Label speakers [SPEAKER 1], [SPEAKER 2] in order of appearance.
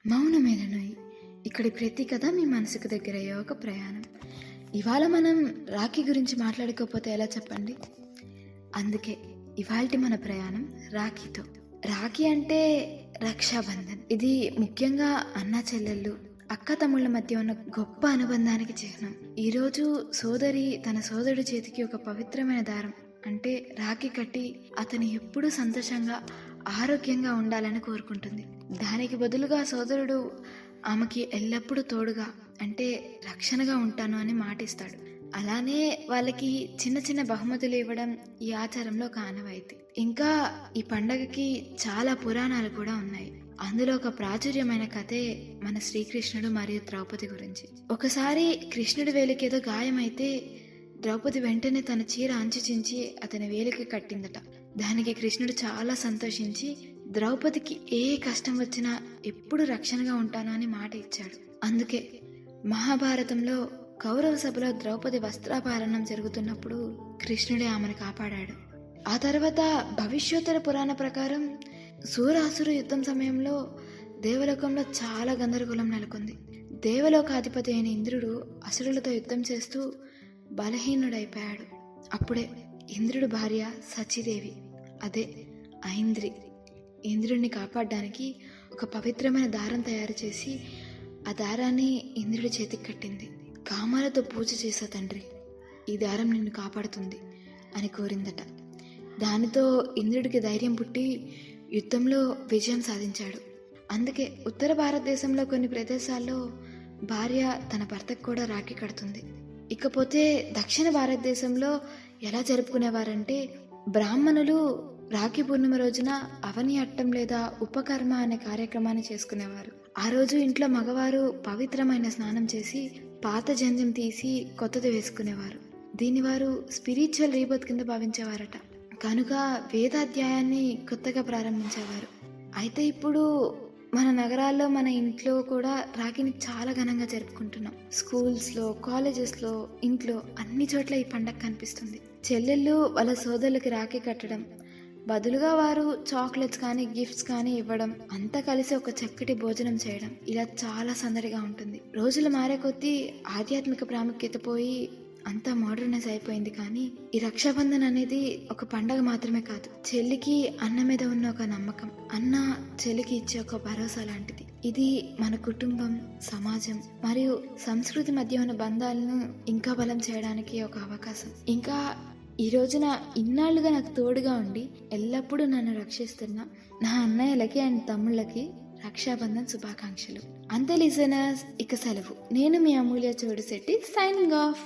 [SPEAKER 1] మౌనమేలనోయి ఇక్కడి ప్రతి కథ మీ మనసుకు దగ్గరయ్యే ఒక ప్రయాణం. ఇవాళ మనం రాఖీ గురించి మాట్లాడుకోకపోతే ఎలా చెప్పండి. అందుకే ఇవాల్టి మన ప్రయాణం రాఖీతో. రాఖీ అంటే రక్షాబంధన్. ఇది ముఖ్యంగా అన్న చెల్లెళ్ళు, అక్క తమ్ముళ్ళ మధ్య ఉన్న గొప్ప అనుబంధానికి చిహ్నం. ఈరోజు సోదరి తన సోదరుడి చేతికి ఒక పవిత్రమైన దారం అంటే రాఖీ కట్టి అతను ఎప్పుడూ సంతోషంగా ఆరోగ్యంగా ఉండాలని కోరుకుంటుంది. దానికి బదులుగా సోదరుడు ఆమెకి ఎల్లప్పుడూ తోడుగా అంటే రక్షణగా ఉంటాను అని మాటిస్తాడు. అలానే వాళ్ళకి చిన్న చిన్న బహుమతులు ఇవ్వడం ఈ ఆచారంలో ఒక ఆనవాయితీ. ఇంకా ఈ పండగకి చాలా పురాణాలు కూడా ఉన్నాయి. అందులో ఒక ప్రాచుర్యమైన కథే మన శ్రీకృష్ణుడు మరియు ద్రౌపది గురించి. ఒకసారి కృష్ణుడి వేలికి ఏదో గాయమైతే ద్రౌపది వెంటనే తన చీర అంచు చించి అతని వేలికి కట్టిందట. దానికి కృష్ణుడు చాలా సంతోషించి ద్రౌపదికి ఏ కష్టం వచ్చినా ఎప్పుడు రక్షణగా ఉంటాను అని మాట ఇచ్చాడు. అందుకే మహాభారతంలో కౌరవ సభలో ద్రౌపది వస్త్రాపహరణం జరుగుతున్నప్పుడు కృష్ణుడే ఆమెను కాపాడాడు. ఆ తర్వాత భవిష్యోత్తర పురాణ ప్రకారం సూరాసురు యుద్ధం సమయంలో దేవలోకంలో చాలా గందరగోళం నెలకొంది. దేవలోకాధిపతి అయిన ఇంద్రుడు అసురులతో యుద్ధం చేస్తూ బలహీనుడైపోయాడు. అప్పుడే ఇంద్రుడి భార్య సచీదేవి, అదే ఐంద్రి, ఇంద్రుడిని కాపాడడానికి ఒక పవిత్రమైన దారం తయారు చేసి ఆ దారాన్ని ఇంద్రుడి చేతికి కట్టింది. కామాలతో పూజ చేసా తండ్రి, ఈ దారం నిన్ను కాపాడుతుంది అని కోరిందట. దానితో ఇంద్రుడికి ధైర్యం పుట్టి యుద్ధంలో విజయం సాధించాడు. అందుకే ఉత్తర భారతదేశంలో కొన్ని ప్రదేశాల్లో భార్య తన భర్తకు కూడా రాఖీ కడుతుంది. ఇకపోతే దక్షిణ భారతదేశంలో ఎలా జరుపుకునేవారంటే బ్రాహ్మణులు రాఖీ పూర్ణిమ రోజున అవని అట్టం లేదా ఉపకర్మ అనే కార్యక్రమాన్ని చేసుకునేవారు. ఆ రోజు ఇంట్లో మగవారు పవిత్రమైన స్నానం చేసి పాత జంధ్యం తీసి కొత్తది వేసుకునేవారు. దీని వారు స్పిరిచువల్ రీబర్త్ కింద భావించేవారట. కనుక వేదాధ్యాయాన్ని కొత్తగా ప్రారంభించేవారు. అయితే ఇప్పుడు మన నగరాల్లో మన ఇంట్లో కూడా రాఖీని చాలా ఘనంగా జరుపుకుంటున్నాం. స్కూల్స్లో, కాలేజెస్లో, ఇంట్లో అన్ని చోట్ల ఈ పండగ కనిపిస్తుంది. చెల్లెళ్ళు వాళ్ళ సోదరులకి రాఖీ కట్టడం, బదులుగా వారు చాక్లెట్స్ కానీ గిఫ్ట్స్ కానీ ఇవ్వడం, అంతా కలిసి ఒక చక్కటి భోజనం చేయడం, ఇలా చాలా సందడిగా ఉంటుంది. రోజులు మారే కొద్దీ ఆధ్యాత్మిక ప్రాముఖ్యత పోయి అంతా మోడర్నైజ్ అయిపోయింది. కానీ ఈ రక్షాబంధన్ అనేది ఒక పండగ మాత్రమే కాదు, చెల్లికి అన్న మీద ఉన్న ఒక నమ్మకం, అన్న చెల్లికి ఇచ్చే ఒక భరోసా లాంటిది. ఇది మన కుటుంబం, సమాజం మరియు సంస్కృతి మధ్య ఉన్న బంధాలను ఇంకా బలం చేయడానికి ఒక అవకాశం. ఇంకా ఈ రోజున ఇన్నాళ్లుగా నాకు తోడుగా ఉండి ఎల్లప్పుడూ నన్ను రక్షిస్తున్న నా అన్నయ్యలకి అండ్ తమ్ముళ్ళకి రక్షాబంధన్ శుభాకాంక్షలు. అంతే లిజనర్స్, ఇక సెలవు. నేను మీ అమూల్య చోడుశెట్టి సైనింగ్ ఆఫ్.